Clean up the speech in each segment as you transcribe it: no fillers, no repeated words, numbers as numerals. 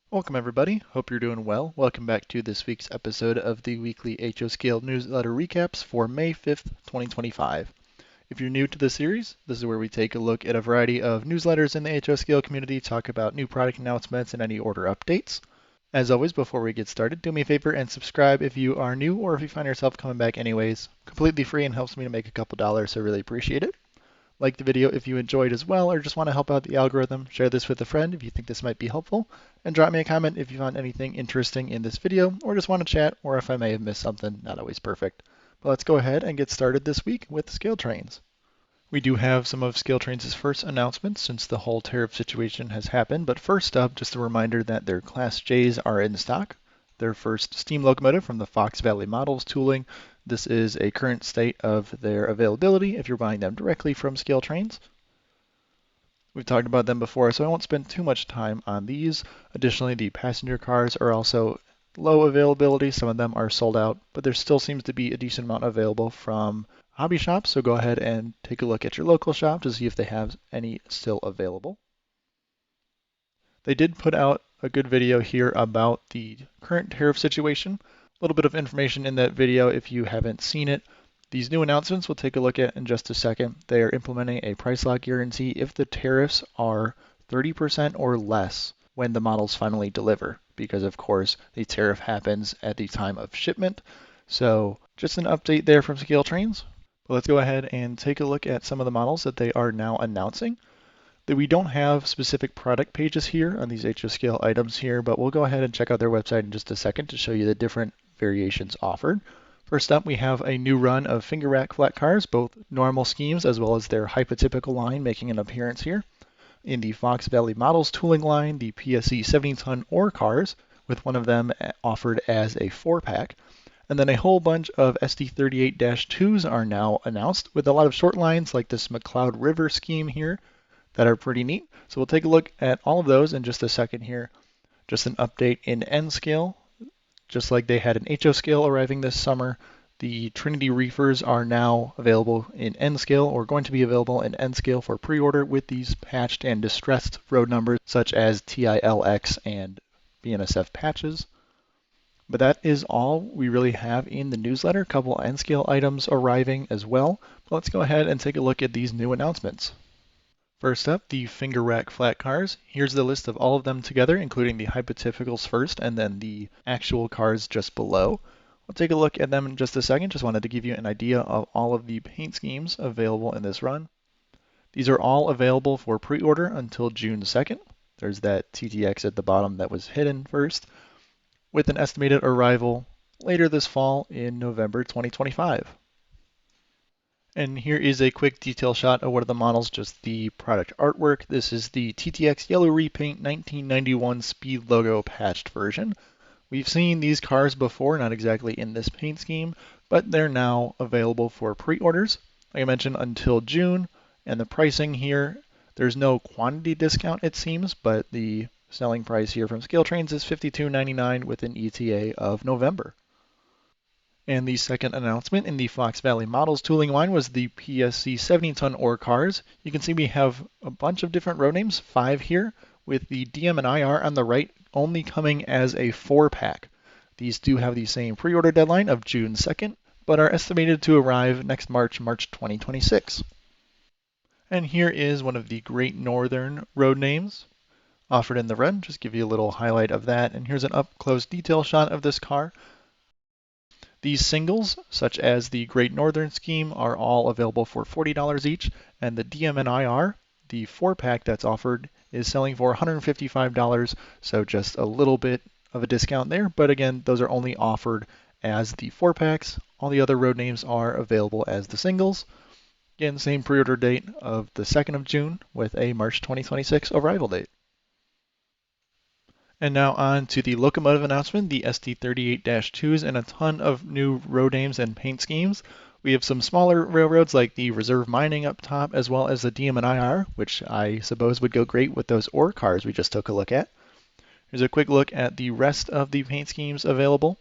Welcome everybody, hope you're doing well. Welcome back to this week's episode of the weekly HOScale newsletter recaps for May 5th, 2025. If you're new to the series, this is where we take a look at a variety of newsletters in the HOScale community, talk about new product announcements and any order updates. As always, before we get started, do me a favor and subscribe if you are new or if you find yourself coming back anyways. Completely free and helps me to make a couple dollars, so I really appreciate it. Like the video if you enjoyed as well, or just want to help out the algorithm. Share this with a friend if you think this might be helpful, and drop me a comment if you found anything interesting in this video, or just want to chat, or if I may have missed something, not always perfect. But let's go ahead and get started this week with ScaleTrains. We do have some of ScaleTrains' first announcements since the whole tariff situation has happened, but first up, just a reminder that their Class Js are in stock. Their first steam locomotive from the Fox Valley Models tooling. This is a current state of their availability if you're buying them directly from ScaleTrains. We've talked about them before, so I won't spend too much time on these. Additionally, the passenger cars are also low availability. Some of them are sold out, but there still seems to be a decent amount available from hobby shops, so go ahead and take a look at your local shop to see if they have any still available. They did put out a good video here about the current tariff situation. A little bit of information in that video if you haven't seen it. These new announcements we'll take a look at in just a second. They are implementing a price lock guarantee if the tariffs are 30% or less when the models finally deliver, because of course the tariff happens at the time of shipment. So just an update there from ScaleTrains. But let's go ahead and take a look at some of the models that they are now announcing. We don't have specific product pages here on these HOScale items here, but we'll go ahead and check out their website in just a second to show you the different variations offered. First up, we have a new run of finger rack flat cars, both normal schemes as well as their hypotypical line making an appearance here. In the Fox Valley Models tooling line, the PSC 70-ton ore cars, with one of them offered as a 4-pack. And then a whole bunch of SD38-2s are now announced, with a lot of short lines like this McCloud River scheme here that are pretty neat. So we'll take a look at all of those in just a second here. Just an update in NSKill. Just like they had an HOScale arriving this summer, the Trinity Reefers are now available in NSKill, or going to be available in NSKill for pre-order with these patched and distressed road numbers such as TILX and BNSF patches. But that is all we really have in the newsletter. A couple NSKill items arriving as well. But let's go ahead and take a look at these new announcements. First up, the finger rack flat cars. Here's the list of all of them together, including the hypotypicals first and then the actual cars just below. We'll take a look at them in just a second. Just wanted to give you an idea of all of the paint schemes available in this run. These are all available for pre-order until June 2nd. There's that TTX at the bottom that was hidden first, with an estimated arrival later this fall in November 2025. And here is a quick detail shot of one of the models, just the product artwork. This is the TTX Yellow Repaint 1991 Speed Logo patched version. We've seen these cars before, not exactly in this paint scheme, but they're now available for pre-orders, like I mentioned, until June. And the pricing here, there's no quantity discount it seems, but the selling price here from ScaleTrains is $52.99 with an ETA of November. And the second announcement in the Fox Valley Models tooling line was the PSC 70-ton ore cars. You can see we have a bunch of different road names, 5 here, with the DM&IR on the right only coming as a 4-pack. These do have the same pre-order deadline of June 2nd, but are estimated to arrive next March 2026. And here is one of the Great Northern road names offered in the run. Just give you a little highlight of that. And here's an up-close detail shot of this car. These singles, such as the Great Northern scheme, are all available for $40 each, and the DM&IR, the 4-pack that's offered, is selling for $155, so just a little bit of a discount there, but again, those are only offered as the 4-packs. All the other road names are available as the singles. Again, same pre-order date of the 2nd of June with a March 2026 arrival date. And now on to the locomotive announcement, the SD38-2s, and a ton of new road names and paint schemes. We have some smaller railroads like the Reserve Mining up top, as well as the DM&IR, which I suppose would go great with those ore cars we just took a look at. Here's a quick look at the rest of the paint schemes available.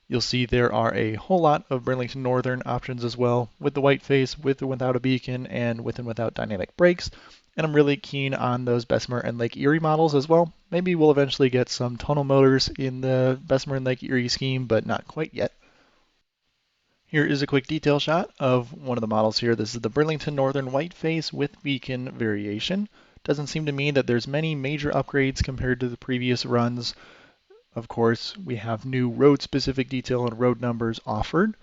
You'll see there are a whole lot of Burlington Northern options as well, with the white face, with and without a beacon, and with and without dynamic brakes. And I'm really keen on those Bessemer and Lake Erie models as well. Maybe we'll eventually get some tonal motors in the Bessemer and Lake Erie scheme, but not quite yet. Here is a quick detail shot of one of the models here. This is the Burlington Northern Whiteface with beacon variation. Doesn't seem to me that there's many major upgrades compared to the previous runs. Of course, we have new road-specific detail and road numbers offered.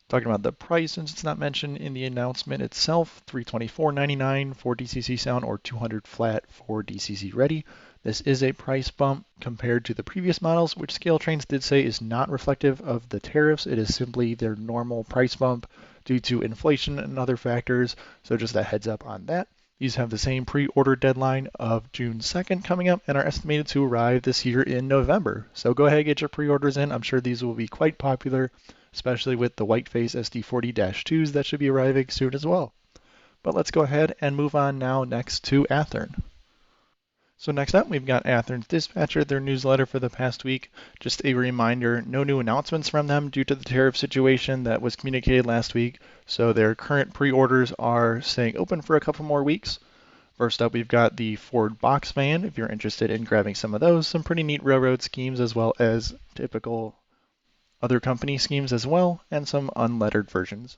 Talking about the price, since it's not mentioned in the announcement itself, $324.99 for DCC sound or $200 flat for DCC ready. This is a price bump compared to the previous models, which ScaleTrains did say is not reflective of the tariffs. It is simply their normal price bump due to inflation and other factors. So just a heads up on that. These have the same pre-order deadline of June 2nd coming up and are estimated to arrive this year in November. So go ahead and get your pre-orders in. I'm sure these will be quite popular, especially with the Whiteface SD40-2s that should be arriving soon as well. But let's go ahead and move on now next to Athearn. So next up, we've got Athearn's Dispatcher, their newsletter for the past week. Just a reminder, no new announcements from them due to the tariff situation that was communicated last week. So their current pre-orders are staying open for a couple more weeks. First up, we've got the Ford box van, if you're interested in grabbing some of those. Some pretty neat railroad schemes as well as typical other company schemes as well, and some unlettered versions.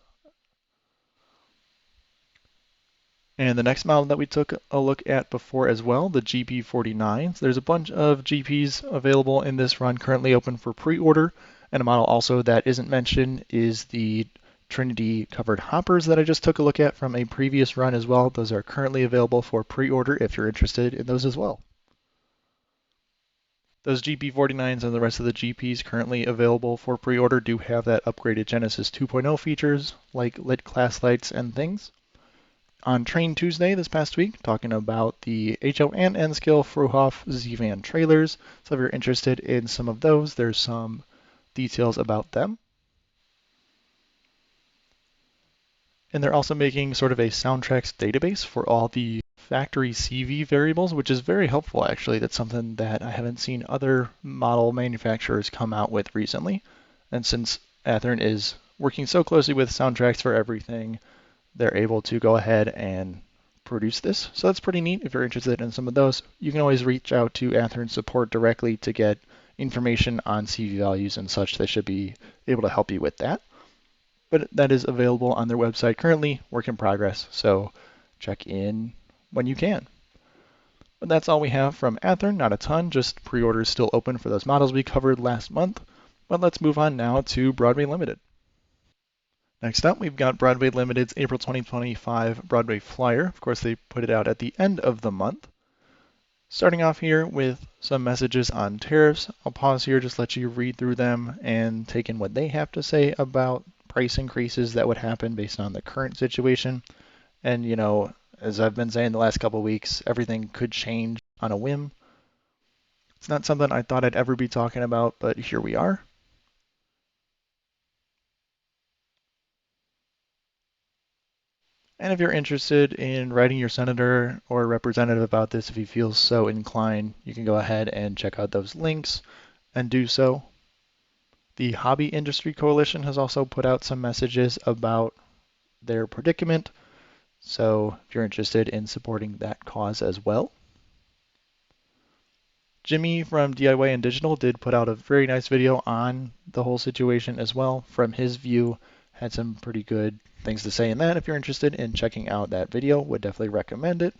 And the next model that we took a look at before as well, the GP49s. There's a bunch of GPs available in this run currently open for pre-order. And a model also that isn't mentioned is the Trinity covered hoppers that I just took a look at from a previous run as well. Those are currently available for pre-order if you're interested in those as well. Those GP49s and the rest of the GPs currently available for pre-order do have that upgraded Genesis 2.0 features like lit class lights and things. On Train Tuesday this past week, talking about the HO and NSKill Frohoff Z-Van trailers. So if you're interested in some of those, there's some details about them. And they're also making sort of a soundtracks database for all the factory CV variables, which is very helpful actually. That's something that I haven't seen other model manufacturers come out with recently. And since Athearn is working so closely with soundtracks for everything, they're able to go ahead and produce this. So that's pretty neat if you're interested in some of those. You can always reach out to Athearn support directly to get information on CV values and such. They should be able to help you with that. But that is available on their website currently, work in progress. So check in when you can. But that's all we have from Athearn, not a ton, just pre-orders still open for those models we covered last month. But let's move on now to Broadway Limited. Next up, we've got Broadway Limited's April 2025 Broadway Flyer. Of course, they put it out at the end of the month. Starting off here with some messages on tariffs. I'll pause here, just let you read through them and take in what they have to say about price increases that would happen based on the current situation. And, you know, as I've been saying the last couple of weeks, everything could change on a whim. It's not something I thought I'd ever be talking about, but here we are. And if you're interested in writing your senator or representative about this, if you feel so inclined, you can go ahead and check out those links and do so. The Hobby Industry Coalition has also put out some messages about their predicament, so if you're interested in supporting that cause as well. Jimmy from DIY and Digital did put out a very nice video on the whole situation as well. From his view, had some pretty good things to say in that. If you're interested in checking out that video, would definitely recommend it.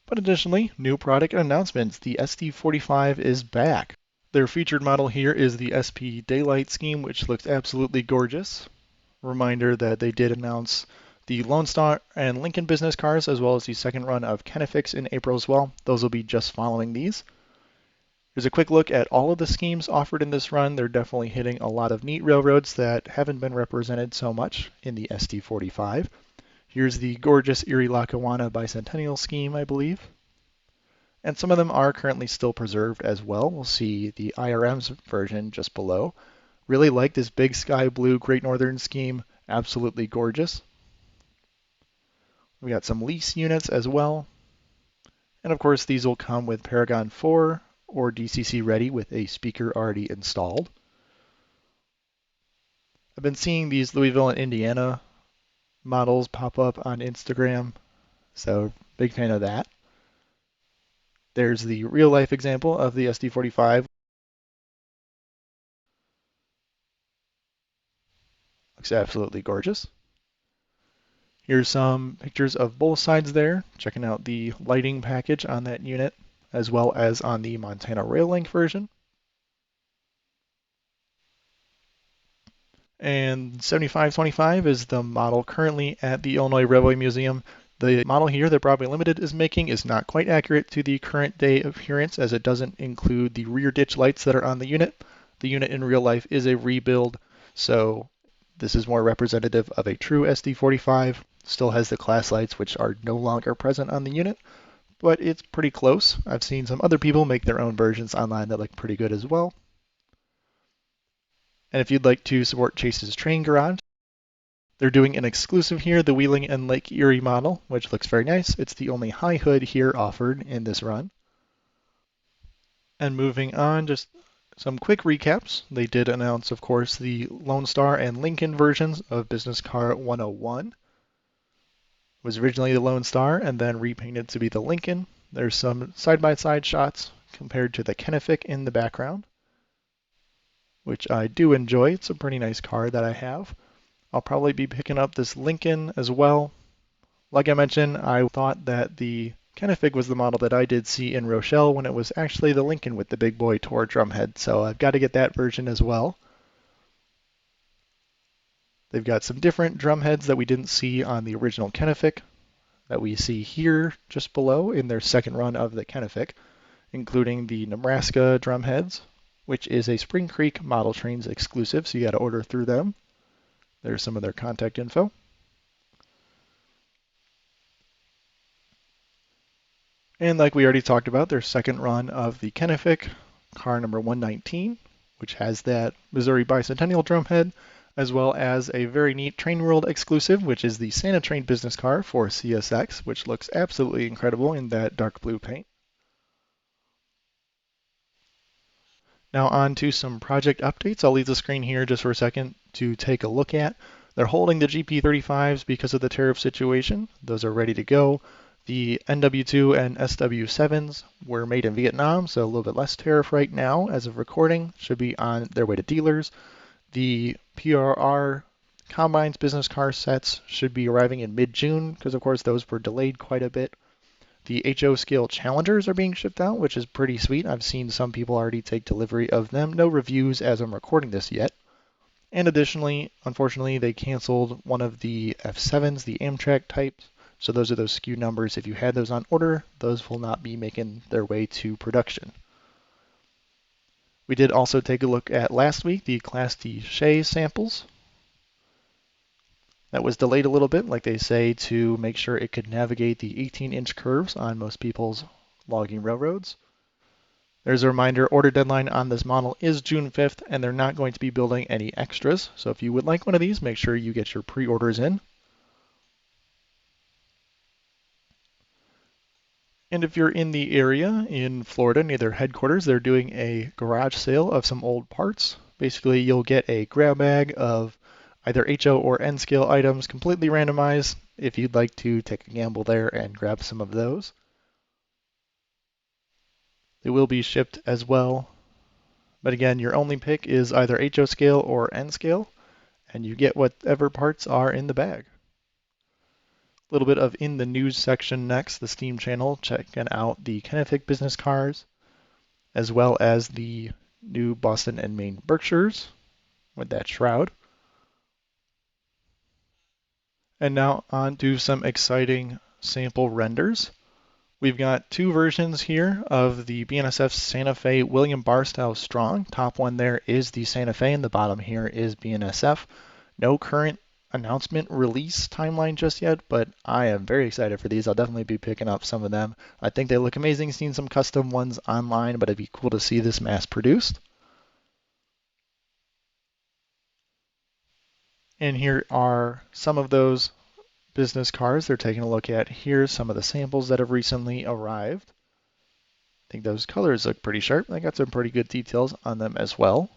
But additionally, new product announcements. The SD45 is back. Their featured model here is the SP Daylight scheme, which looks absolutely gorgeous. Reminder that they did announce the Lone Star and Lincoln business cars, as well as the second run of Kennefic's in April as well. Those will be just following these. Here's a quick look at all of the schemes offered in this run. They're definitely hitting a lot of neat railroads that haven't been represented so much in the SD45. Here's the gorgeous Erie Lackawanna Bicentennial scheme, I believe. And some of them are currently still preserved as well. We'll see the IRM's version just below. Really like this big sky blue Great Northern scheme. Absolutely gorgeous. We got some lease units as well. And of course, these will come with Paragon 4 or DCC ready with a speaker already installed. I've been seeing these Louisville and Indiana models pop up on Instagram, so big fan of that. There's the real life example of the SD45. Looks absolutely gorgeous. Here's some pictures of both sides there, checking out the lighting package on that unit, as well as on the Montana Rail Link version. And 7525 is the model currently at the Illinois Railway Museum. The model here that Broadway Limited is making is not quite accurate to the current day appearance, as it doesn't include the rear ditch lights that are on the unit. The unit in real life is a rebuild, so this is more representative of a true SD45. Still has the class lights, which are no longer present on the unit, but it's pretty close. I've seen some other people make their own versions online that look pretty good as well. And if you'd like to support Chase's Train Garage, they're doing an exclusive here, the Wheeling and Lake Erie model, which looks very nice. It's the only high hood here offered in this run. And moving on, just some quick recaps. They did announce, of course, the Lone Star and Lincoln versions of Business Car 101. It was originally the Lone Star and then repainted to be the Lincoln. There's some side-by-side shots compared to the Kennefic in the background, which I do enjoy. It's a pretty nice car that I have. I'll probably be picking up this Lincoln as well. Like I mentioned, I thought that the Kennefic was the model that I did see in Rochelle when it was actually the Lincoln with the big boy Tor drumhead, so I've got to get that version as well. They've got some different drumheads that we didn't see on the original Kennefic that we see here just below in their second run of the Kennefic, including the Nebraska drumheads, which is a Spring Creek Model Trains exclusive, so you got to order through them. There's some of their contact info. And like we already talked about, their second run of the Kennefic, car number 119, which has that Missouri Bicentennial drumhead, as well as a very neat Train World exclusive, which is the Santa Train business car for CSX, which looks absolutely incredible in that dark blue paint. Now on to some project updates. I'll leave the screen here just for a second to take a look at. They're holding the GP35s because of the tariff situation. Those are ready to go. The NW2 and SW7s were made in Vietnam, so a little bit less tariff right now as of recording. Should be on their way to dealers. The PRR Combines business car sets should be arriving in mid-June because, of course, those were delayed quite a bit. The HO scale Challengers are being shipped out, which is pretty sweet. I've seen some people already take delivery of them. No reviews as I'm recording this yet. And additionally, unfortunately, they canceled one of the F7s, the Amtrak types. So those are those SKU numbers. If you had those on order, those will not be making their way to production. We did also take a look at last week the Class D Shay samples. That was delayed a little bit, like they say, to make sure it could navigate the 18-inch curves on most people's logging railroads. There's a reminder, order deadline on this model is June 5th, and they're not going to be building any extras. So if you would like one of these, make sure you get your pre-orders in. And if you're in the area in Florida near their headquarters, they're doing a garage sale of some old parts. Basically, you'll get a grab bag of either HO or NSKill items, completely randomized, if you'd like to take a gamble there and grab some of those. They will be shipped as well. But again, your only pick is either HO scale or NSKill, and you get whatever parts are in the bag. A little bit of in the news section next, the Steam channel, checking out the Kennefic business cars, as well as the new Boston and Maine Berkshires with that shroud. And now on to some exciting sample renders. We've got two versions here of the BNSF Santa Fe William Barstow Strong. Top one there is the Santa Fe, and the bottom here is BNSF. No current announcement release timeline just yet, but I am very excited for these. I'll definitely be picking up some of them. I think they look amazing. Seen some custom ones online, but it'd be cool to see this mass produced. And here are some of those business cars they're taking a look at. Here's some of the samples that have recently arrived. I think those colors look pretty sharp. They got some pretty good details on them as well.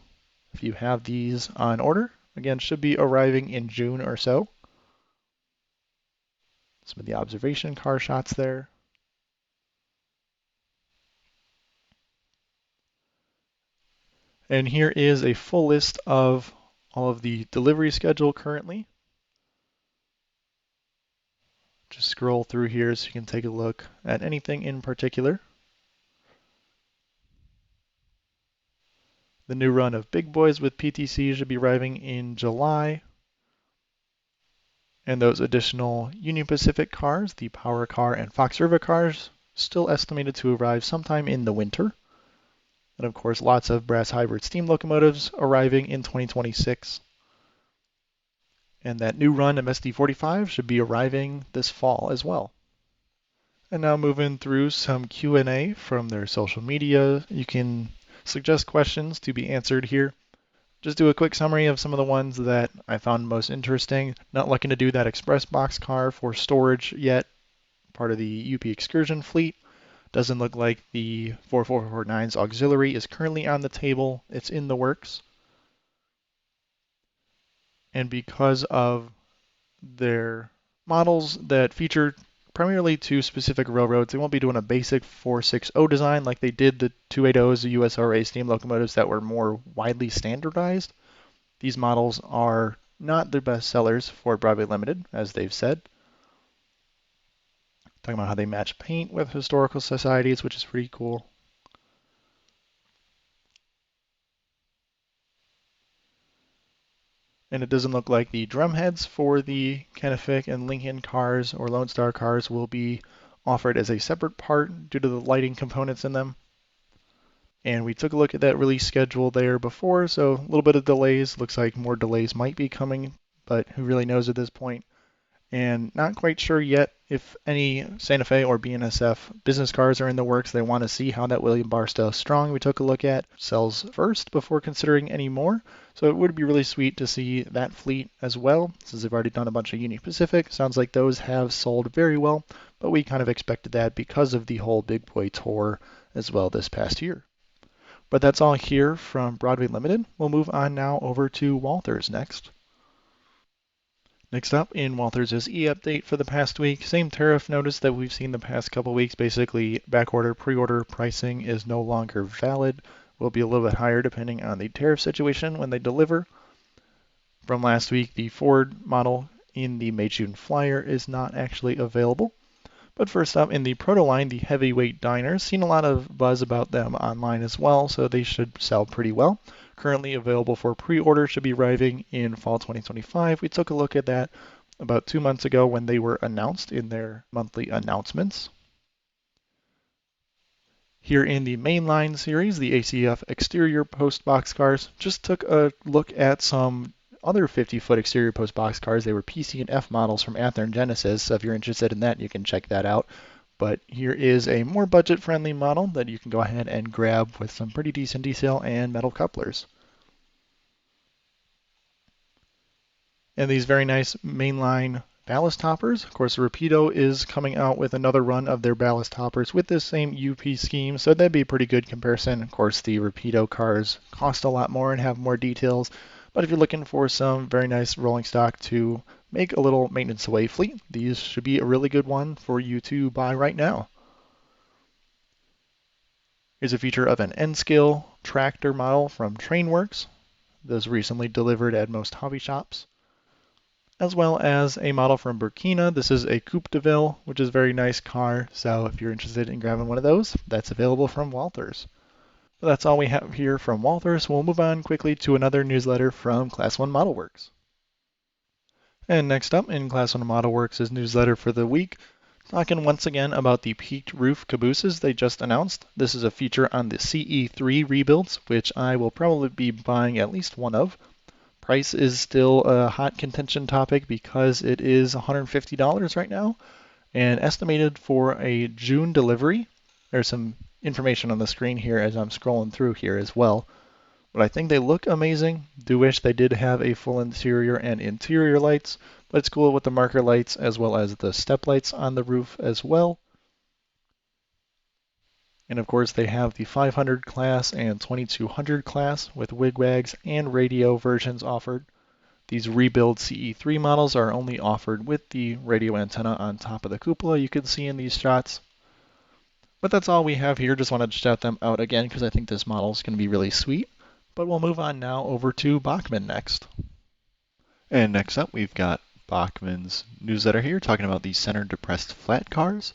If you have these on order, again, should be arriving in June or so. Some of the observation car shots there. And here is a full list of all of the delivery schedule currently. Just scroll through here so you can take a look at anything in particular. The new run of Big Boys with PTC should be arriving in July. And those additional Union Pacific cars, the Power Car and Fox River cars, still estimated to arrive sometime in the winter. And of course, lots of brass hybrid steam locomotives arriving in 2026. And that new run SD45 should be arriving this fall as well. And now moving through some Q&A from their social media. You can suggest questions to be answered here. Just do a quick summary of some of the ones that I found most interesting. Not looking to do that express box car for storage yet, part of the UP Excursion fleet. Doesn't look like the 4449's auxiliary is currently on the table. It's in the works. And because of their models that feature primarily two specific railroads, they won't be doing a basic 460 design like they did the 280s, the USRA steam locomotives that were more widely standardized. These models are not the best sellers for Broadway Limited, as they've said. Talking about how they match paint with historical societies, which is pretty cool. And it doesn't look like the drum heads for the Kennefic and Lincoln cars or Lone Star cars will be offered as a separate part due to the lighting components in them. And we took a look at that release schedule there before, so a little bit of delays. Looks like more delays might be coming, but who really knows at this point? And not quite sure yet if any Santa Fe or BNSF business cars are in the works. They want to see how that William Barstow Strong we took a look at sells first before considering any more. So it would be really sweet to see that fleet as well, since they've already done a bunch of Union Pacific. Sounds like those have sold very well, but we kind of expected that because of the whole Big Boy tour as well this past year. But that's all here from Broadway Limited. We'll move on now over to Walthers next. Next up in Walthers' e-update for the past week, same tariff notice that we've seen the past couple weeks. Basically, backorder, pre-order pricing is no longer valid. Will be a little bit higher depending on the tariff situation when they deliver. From last week, the Ford model in the May-June flyer is not actually available. But first up in the proto line, the heavyweight diners, seen a lot of buzz about them online as well, so they should sell pretty well. Currently available for pre-order, should be arriving in fall 2025. We took a look at that about 2 months ago when they were announced in their monthly announcements. Here in the mainline series, the ACF exterior postbox cars, just took a look at some other 50-foot exterior postbox cars. They were PC and F models from Athearn Genesis, so if you're interested in that, you can check that out. But here is a more budget-friendly model that you can go ahead and grab with some pretty decent detail and metal couplers. And these very nice mainline ballast hoppers. Of course, Rapido is coming out with another run of their ballast hoppers with this same UP scheme, so that'd be a pretty good comparison. Of course, the Rapido cars cost a lot more and have more details, but if you're looking for some very nice rolling stock to make a little maintenance away fleet, these should be a really good one for you to buy right now. Here's a feature of an NSKill tractor model from Trainworks. Those recently delivered at most hobby shops. As well as a model from Burkina. This is a Coupe de Ville, which is a very nice car. So if you're interested in grabbing one of those, that's available from Walthers. But that's all we have here from Walthers. We'll move on quickly to another newsletter from ClassOne Model Works. And next up in ClassOne Model Works' newsletter for the week, talking once again about the peaked roof cabooses they just announced. This is a feature on the CE3 rebuilds, which I will probably be buying at least one of. Price is still a hot contention topic because it is $150 right now and estimated for a June delivery. There's some information on the screen here as I'm scrolling through here as well. But I think they look amazing. Do wish they did have a full interior and interior lights, but it's cool with the marker lights as well as the step lights on the roof as well. And of course they have the 500 class and 2200 class with wigwags and radio versions offered. These rebuild CE3 models are only offered with the radio antenna on top of the cupola you can see in these shots. But that's all we have here. Just wanted to shout them out again because I think this model is going to be really sweet. But we'll move on now over to Bachmann next. And next up, we've got Bachmann's newsletter here talking about the center depressed flat cars.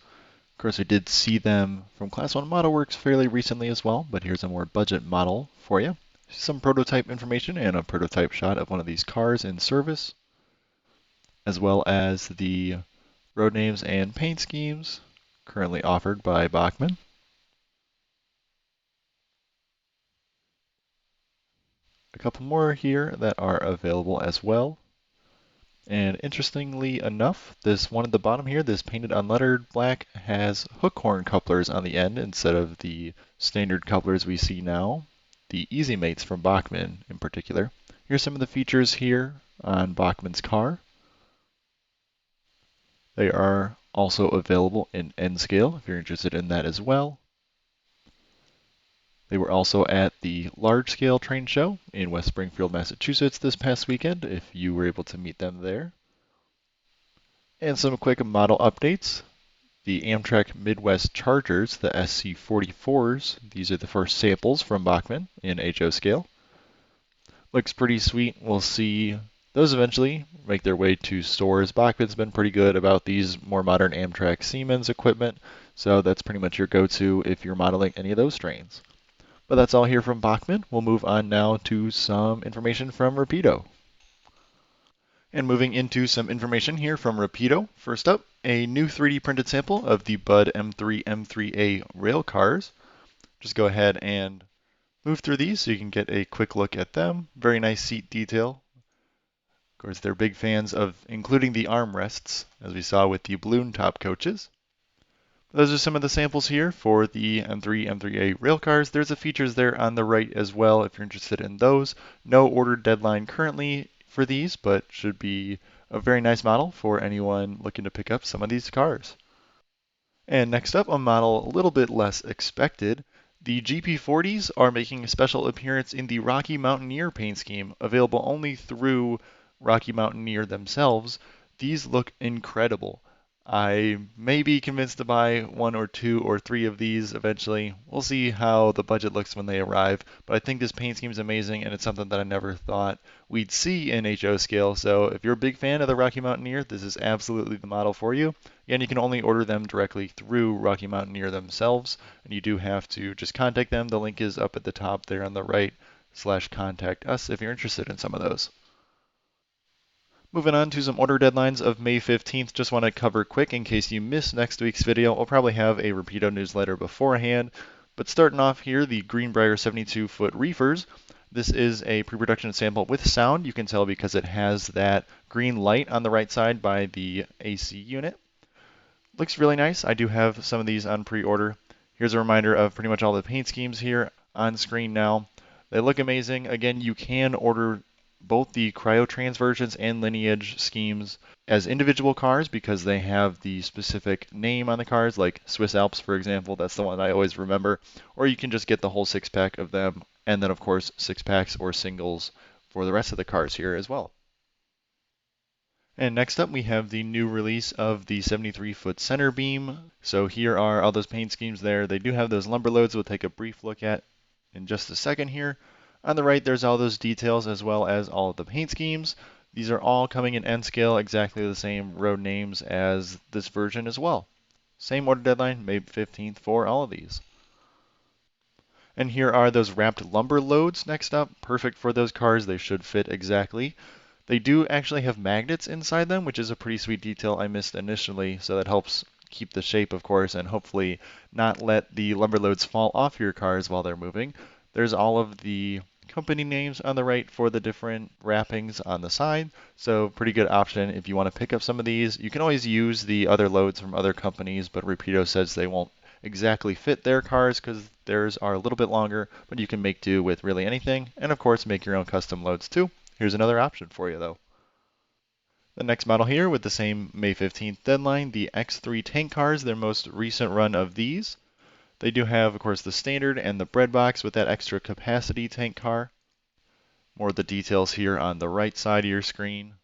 Of course, I did see them from ClassOne Model Works fairly recently as well, but here's a more budget model for you. Some prototype information and a prototype shot of one of these cars in service, as well as the road names and paint schemes currently offered by Bachmann. A couple more here that are available as well. And interestingly enough, this one at the bottom here, this painted unlettered black, has hook horn couplers on the end instead of the standard couplers we see now, the Easy Mates from Bachmann in particular. Here's some of the features here on Bachmann's car. They are also available in NSKill if you're interested in that as well. They were also at the Large Scale Train Show in West Springfield, Massachusetts this past weekend, if you were able to meet them there. And some quick model updates. The Amtrak Midwest Chargers, the SC44s, these are the first samples from Bachmann in HO scale. Looks pretty sweet. We'll see those eventually make their way to stores. Bachmann's been pretty good about these more modern Amtrak Siemens equipment, so that's pretty much your go-to if you're modeling any of those trains. But that's all here from Bachmann. We'll move on now to some information from Rapido. And moving into some information here from Ripito. First up, a new 3D printed sample of the Bud M3A rail cars. Just go ahead and move through these so you can get a quick look at them. Very nice seat detail. Of course, they're big fans of including the armrests, as we saw with the balloon top coaches. Those are some of the samples here for the M3, M3A railcars. There's the features there on the right as well if you're interested in those. No order deadline currently for these, but should be a very nice model for anyone looking to pick up some of these cars. And next up, a model a little bit less expected. The GP40s are making a special appearance in the Rocky Mountaineer paint scheme, available only through Rocky Mountaineer themselves. These look incredible. I may be convinced to buy 1 or 2 or 3 of these eventually. We'll see how the budget looks when they arrive, but I think this paint scheme is amazing and it's something that I never thought we'd see in HO scale. So if you're a big fan of the Rocky Mountaineer, this is absolutely the model for you. Again, you can only order them directly through Rocky Mountaineer themselves, and you do have to just contact them. The link is up at the top there on the right /contact us if you're interested in some of those. Moving on to some order deadlines of May 15th, just want to cover quick in case you missed next week's video. We'll probably have a Rapido newsletter beforehand, but starting off here, the Greenbryer 72-foot Reefers. This is a pre-production sample with sound. You can tell because it has that green light on the right side by the AC unit. Looks really nice. I do have some of these on pre-order. Here's a reminder of pretty much all the paint schemes here on screen now. They look amazing. Again, you can order both the ScaleTrains versions and lineage schemes as individual cars because they have the specific name on the cars, like Swiss Alps, for example. That's the one I always remember. Or you can just get the whole 6-pack of them, and then, of course, 6-packs or singles for the rest of the cars here as well. And next up, we have the new release of the 73-foot center beam. So here are all those paint schemes there. They do have those lumber loads we'll take a brief look at in just a second here. On the right, there's all those details as well as all of the paint schemes. These are all coming in N-scale, exactly the same road names as this version as well. Same order deadline, May 15th for all of these. And here are those wrapped lumber loads next up. Perfect for those cars. They should fit exactly. They do actually have magnets inside them, which is a pretty sweet detail I missed initially, so that helps keep the shape, of course, and hopefully not let the lumber loads fall off your cars while they're moving. There's all of the company names on the right for the different wrappings on the side, so pretty good option if you want to pick up some of these. You can always use the other loads from other companies, but Rapido says they won't exactly fit their cars because theirs are a little bit longer, but you can make do with really anything, and of course make your own custom loads too. Here's another option for you though. The next model here with the same May 15th deadline, the X3 tank cars, their most recent run of these. They do have, of course, the standard and the bread box with that extra capacity tank car. More of the details here on the right side of your screen.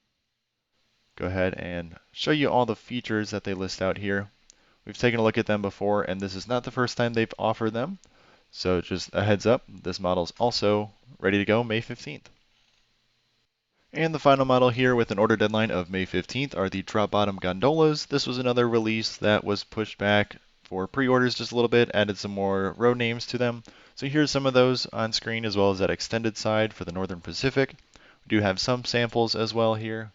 Go ahead and show you all the features that they list out here. We've taken a look at them before, and this is not the first time they've offered them. So just a heads up, this model is also ready to go May 15th. And the final model here with an order deadline of May 15th are the drop bottom gondolas. This was another release that was pushed back for pre-orders just a little bit, added some more road names to them. So here's some of those on screen, as well as that extended side for the Northern Pacific. We do have some samples as well here.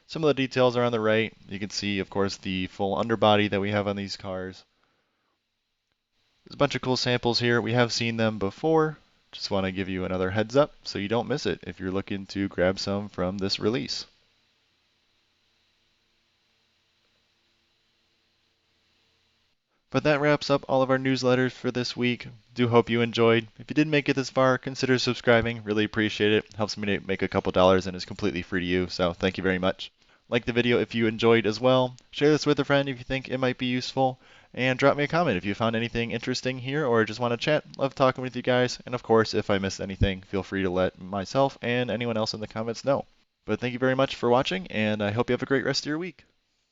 Some of the details are on the right. You can see, of course, the full underbody that we have on these cars. There's a bunch of cool samples here. We have seen them before. Just want to give you another heads up so you don't miss it if you're looking to grab some from this release. But that wraps up all of our newsletters for this week. Do hope you enjoyed. If you did make it this far, consider subscribing. Really appreciate it. Helps me to make a couple dollars and is completely free to you. So thank you very much. Like the video if you enjoyed as well. Share this with a friend if you think it might be useful. And drop me a comment if you found anything interesting here or just want to chat. Love talking with you guys. And of course, if I missed anything, feel free to let myself and anyone else in the comments know. But thank you very much for watching, and I hope you have a great rest of your week.